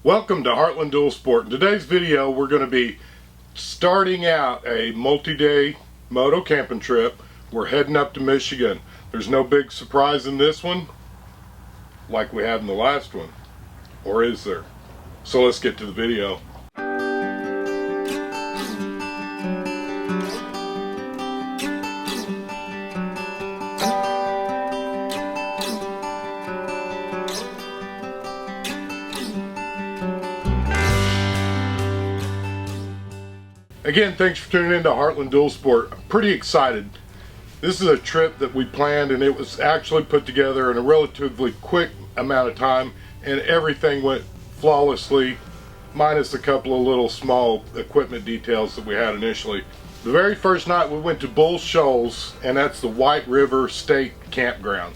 Welcome to Heartland Dual Sport. In today's video we're going to be starting out a multi-day moto camping trip. We're heading up to Michigan. There's no big surprise in this one like we had in the last one, or is there? So let's get to the video. Again, thanks for tuning in to Heartland Dual Sport. I'm pretty excited. This is a trip that we planned, and it was actually put together in a relatively quick amount of time, and everything went flawlessly, minus a couple of little small equipment details that we had initially. The very first night we went to Bull Shoals, and that's the White River State Campground.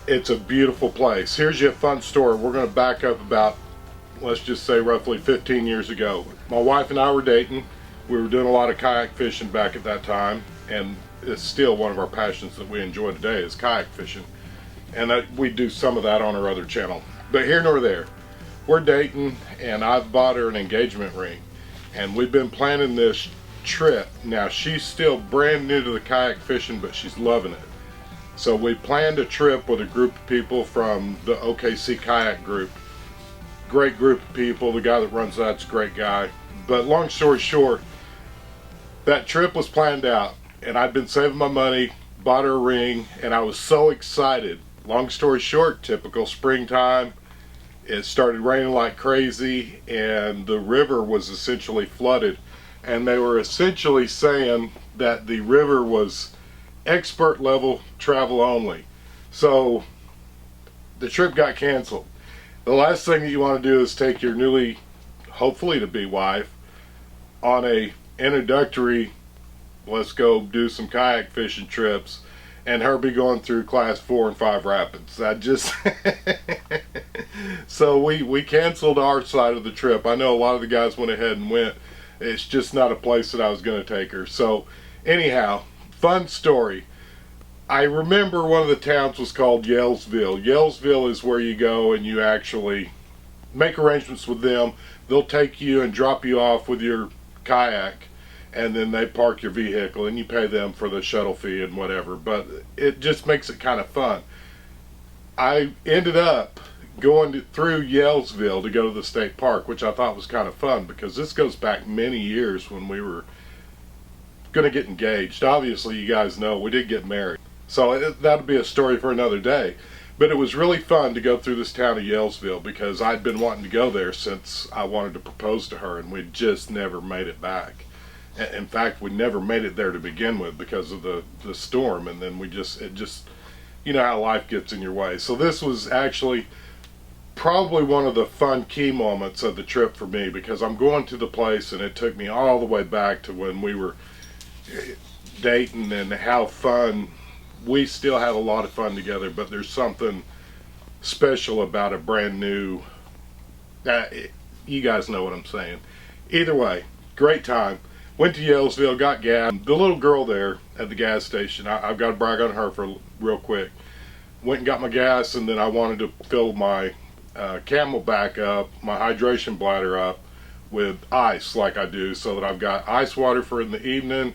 It's a beautiful place. Here's you a fun story. We're going to back up about, let's just say, roughly 15 years ago. My wife and I were dating. We were doing a lot of kayak fishing back at that time, and it's still one of our passions that we enjoy today is kayak fishing, and we do some of that on our other channel. But here nor there, we're dating, and I've bought her an engagement ring, and we've been planning this trip. Now she's still brand new to the kayak fishing, but she's loving it. So we planned a trip with a group of people from the OKC kayak group. Great group of people. The guy that runs that's a great guy. But long story short, that trip was planned out, and I'd been saving my money, bought her a ring, and I was so excited. Long story short, typical springtime, it started raining like crazy, and the river was essentially flooded, and they were essentially saying that the river was expert level travel only. So the trip got canceled. The last thing that you want to do is take your newly, hopefully to be wife, on a introductory, let's go do some kayak fishing trips, and her be going through class 4 and 5 rapids. I just so we canceled our side of the trip. I know a lot of the guys went ahead and went. It's just not a place that I was going to take her. So anyhow, fun story. I remember one of the towns was called Yalesville. Yalesville is where you go and you actually make arrangements with them. They'll take you and drop you off with your kayak, and then they park your vehicle, and you pay them for the shuttle fee and whatever. But it just makes it kind of fun. I ended up going through Yalesville to go to the state park, which I thought was kind of fun because this goes back many years when we were going to get engaged. Obviously, you guys know we did get married. So that'll be a story for another day. But it was really fun to go through this town of Yalesville because I'd been wanting to go there since I wanted to propose to her, and we just never made it back. In fact, we never made it there to begin with because of the storm, and then it just, you know how life gets in your way. So this was actually probably one of the fun key moments of the trip for me, because I'm going to the place and it took me all the way back to when we were dating and how fun. We still have a lot of fun together, but there's something special about a brand new, you guys know what I'm saying. Either way, great time. Went to Yalesville, got gas. The little girl there at the gas station, I've got to brag on her for real quick. Went and got my gas, and then I wanted to fill my Camelback up, my hydration bladder up with ice like I do, so that I've got ice water for in the evening,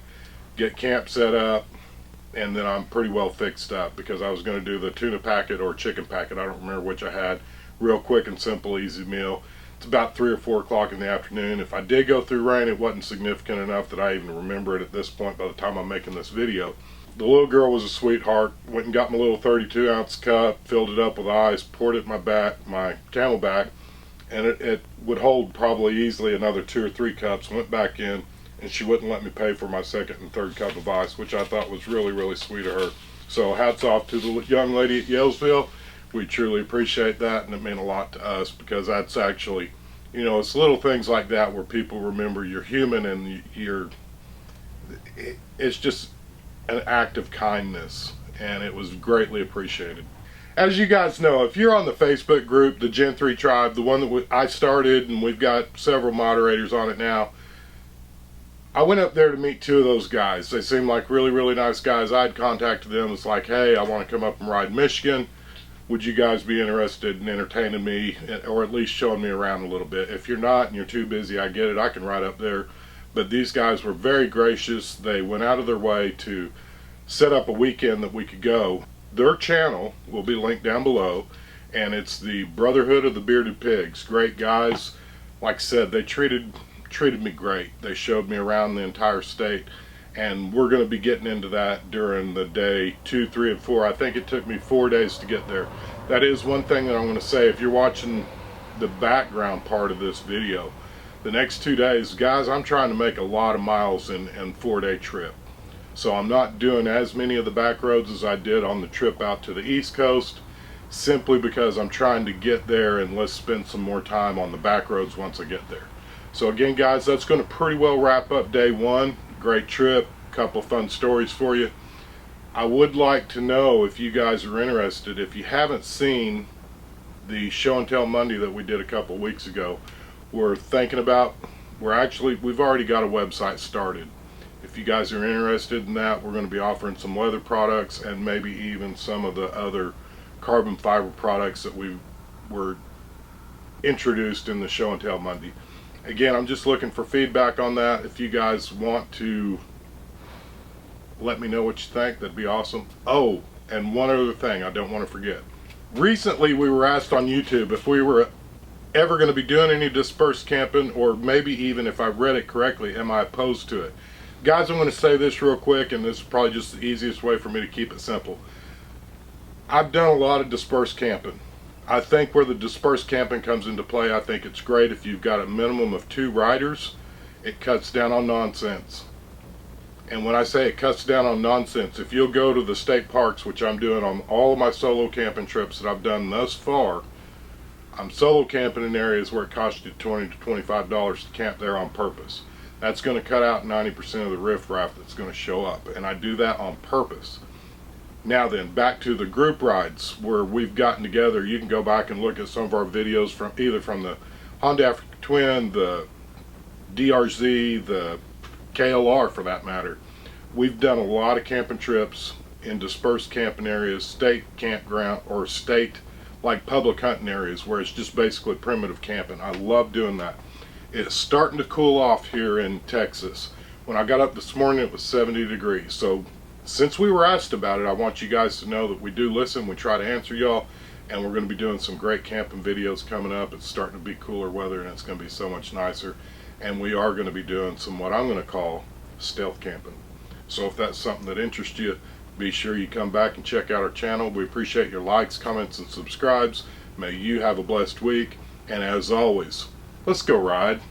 get camp set up, and then I'm pretty well fixed up because I was going to do the tuna packet or chicken packet. I don't remember which I had. Real quick and simple, easy meal. It's about 3 or 4 o'clock in the afternoon. If I did go through rain, it wasn't significant enough that I even remember it at this point by the time I'm making this video. The little girl was a sweetheart. Went and got my little 32-ounce cup, filled it up with ice, poured it in my Camelback, and it would hold probably easily another 2 or 3 cups. Went back in, and she wouldn't let me pay for my second and third cup of ice, which I thought was really, really sweet of her. So hats off to the young lady at Yalesville. We truly appreciate that, and it meant a lot to us because that's actually, you know, it's little things like that where people remember you're human and it's just an act of kindness, and it was greatly appreciated. As you guys know, if you're on the Facebook group, the Gen 3 Tribe, the one that I started, and we've got several moderators on it now, I went up there to meet 2 of those guys. They seemed like really, really nice guys. I had contacted them. It's like, hey, I want to come up and ride Michigan. would you guys be interested in entertaining me, or at least showing me around a little bit? If you're not and you're too busy, I get it, I can ride up there. But these guys were very gracious. They went out of their way to set up a weekend that we could go. Their channel will be linked down below, and it's the Brotherhood of the Bearded Pigs. Great guys. Like I said, they treated me great. They showed me around the entire state, and we're going to be getting into that during the day 2, 3, and 4. I think it took me 4 days to get there. That is one thing that I'm going to say. If you're watching the background part of this video, the next 2 days, guys, I'm trying to make a lot of miles in 4-day trip. So I'm not doing as many of the back roads as I did on the trip out to the East Coast, simply because I'm trying to get there and let's spend some more time on the back roads once I get there. So again, guys, that's going to pretty well wrap up day 1. Great trip, couple fun stories for you. I would like to know if you guys are interested. If you haven't seen the show and tell Monday that we did a couple weeks ago, we've already got a website started. If you guys are interested in that, we're going to be offering some leather products and maybe even some of the other carbon fiber products that we were introduced in the show and tell Monday. Again, I'm just looking for feedback on that. If you guys want to let me know what you think, that'd be awesome. Oh, and one other thing I don't want to forget. Recently we were asked on YouTube if we were ever going to be doing any dispersed camping, or maybe even, if I read it correctly, am I opposed to it? Guys, I'm going to say this real quick, and this is probably just the easiest way for me to keep it simple. I've done a lot of dispersed camping. I think where the dispersed camping comes into play, I think it's great if you've got a minimum of 2 riders. It cuts down on nonsense. And when I say it cuts down on nonsense, if you'll go to the state parks, which I'm doing on all of my solo camping trips that I've done thus far, I'm solo camping in areas where it costs you $20 to $25 to camp there on purpose. That's going to cut out 90% of the riffraff that's going to show up, and I do that on purpose. Now then, back to the group rides where we've gotten together. You can go back and look at some of our videos from either from the Honda Africa Twin, the DRZ, the KLR for that matter. We've done a lot of camping trips in dispersed camping areas, state campground, or state like public hunting areas where it's just basically primitive camping. I love doing that. It's starting to cool off here in Texas. When I got up this morning, it was 70 degrees. So since we were asked about it, I want you guys to know that we do listen. We try to answer y'all, and we're going to be doing some great camping videos coming up. It's starting to be cooler weather, and it's going to be so much nicer. And we are going to be doing some what I'm going to call stealth camping. So if that's something that interests you, be sure you come back and check out our channel. We appreciate your likes, comments, and subscribes. May you have a blessed week. And as always, let's go ride.